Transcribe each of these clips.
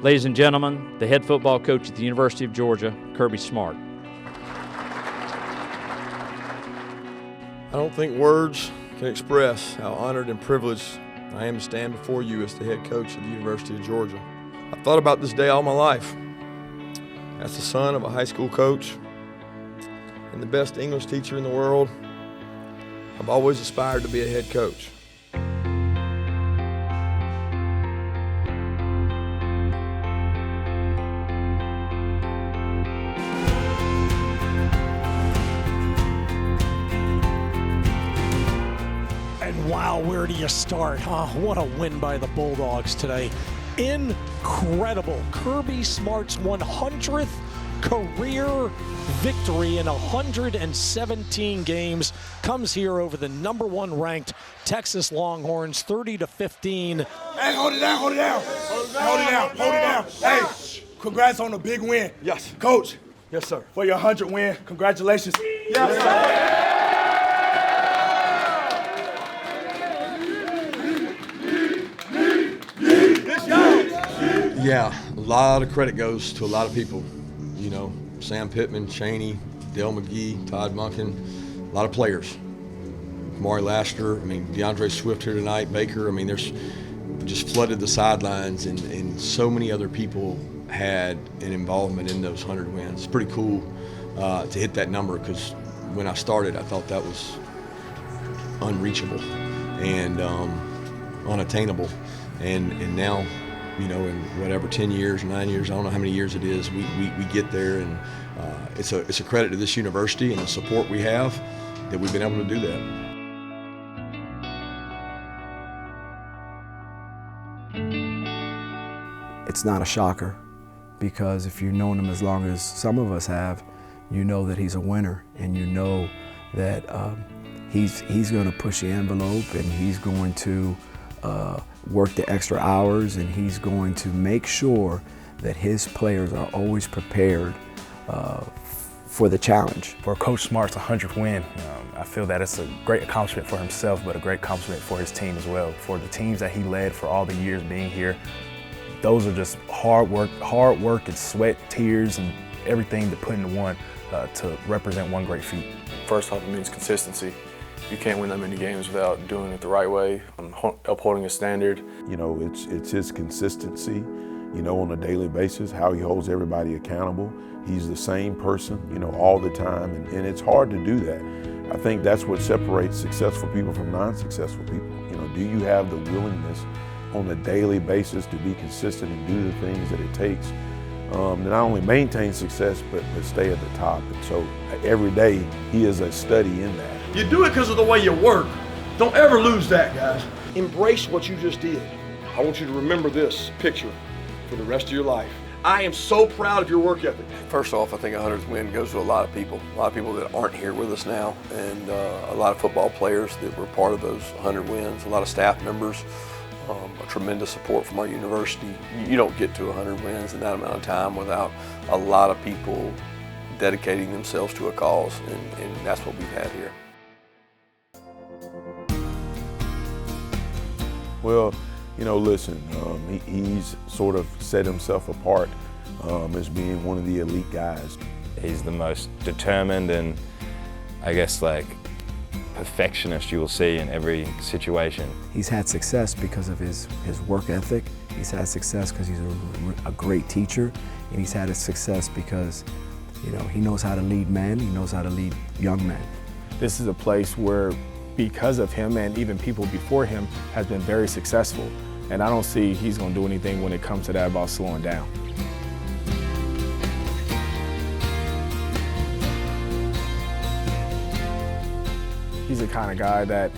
Ladies and gentlemen, the head football coach at the University of Georgia, Kirby Smart. I don't think words can express how honored and privileged I am to stand before you as the head coach of the University of Georgia. I've thought about this day all my life. As the son of a high school coach and the best English teacher in the world, I've always aspired to be a head coach. And wow, where do you start, huh? What a win by the Bulldogs today. Incredible. Kirby Smart's 100th career victory in 117 games comes here over the #1 ranked Texas Longhorns, 30-15. Hey, hold it down, hold it down. Hold it down, hold it down. Hey, congrats on the big win. Yes. Coach. Yes, sir. For your 100th win, congratulations. Yes, sir. Yeah, a lot of credit goes to a lot of people. You know, Sam Pittman, Chaney, Dale McGee, Todd Monken, a lot of players. Maury Laster, DeAndre Swift here tonight, Baker. There's just flooded the sidelines, and so many other people had an involvement in those 100 wins. It's pretty cool to hit that number, because when I started, I thought that was unreachable and unattainable. And now, in whatever 10 years, 9 years, I don't know how many years it is, we get there, and it's a credit to this university and the support we have that we've been able to do that. It's not a shocker, because if you've known him as long as some of us have, you know that he's a winner, and you know that he's going to push the envelope, and he's going to work the extra hours, and he's going to make sure that his players are always prepared for the challenge. For Coach Smart's 100th win, I feel that it's a great accomplishment for himself, but a great accomplishment for his team as well. For the teams that he led for all the years being here, those are just hard work and sweat, tears, and everything to put into one to represent one great feat. First off, it means consistency. You can't win that many games without doing it the right way, upholding a standard. It's his consistency, on a daily basis, how he holds everybody accountable. He's the same person, all the time, and it's hard to do that. I think that's what separates successful people from non-successful people. Do you have the willingness on a daily basis to be consistent and do the things that it takes to not only maintain success, but stay at the top? And so every day, he is a study in that. You do it because of the way you work. Don't ever lose that, guys. Embrace what you just did. I want you to remember this picture for the rest of your life. I am so proud of your work ethic. First off, I think a 100th win goes to a lot of people that aren't here with us now, and a lot of football players that were part of those 100 wins, a lot of staff members, a tremendous support from our university. You don't get to 100 wins in that amount of time without a lot of people dedicating themselves to a cause, and that's what we've had here. Well, listen, he's sort of set himself apart as being one of the elite guys. He's the most determined and, I guess, perfectionist you will see in every situation. He's had success because of his work ethic. He's had success because he's a great teacher, and he's had success because, he knows how to lead men, he knows how to lead young men. This is a place where, because of him and even people before him, has been very successful. And I don't see he's going to do anything when it comes to that about slowing down. He's the kind of guy that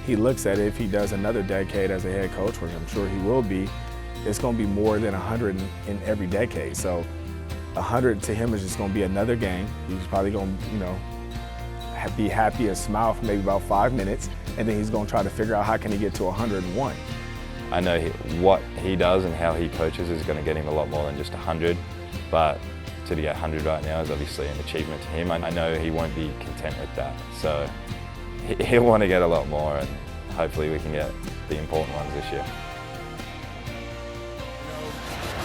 he looks at it, if he does another decade as a head coach, which I'm sure he will be, it's going to be more than 100 in every decade. So 100 to him is just going to be another game. He's probably going to, be happy and smile for maybe about 5 minutes, and then he's going to try to figure out how can he get to 101. I know what he does and how he coaches is going to get him a lot more than just 100, but to get 100 right now is obviously an achievement to him. I know he won't be content with that, so he'll want to get a lot more, and hopefully we can get the important ones this year.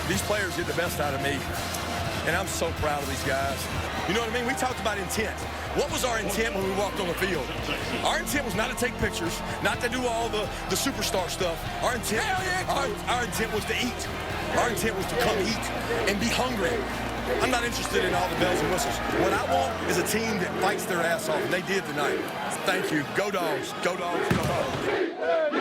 These players get the best out of me, and I'm so proud of these guys. You know what I mean? We talked about intent. What was our intent when we walked on the field? Our intent was not to take pictures, not to do all the superstar stuff. Our intent, our intent was to eat. Our intent was to come eat and be hungry. I'm not interested in all the bells and whistles. What I want is a team that fights their ass off, and they did tonight. Thank you. Go Dogs. Go Dogs. Go Dogs.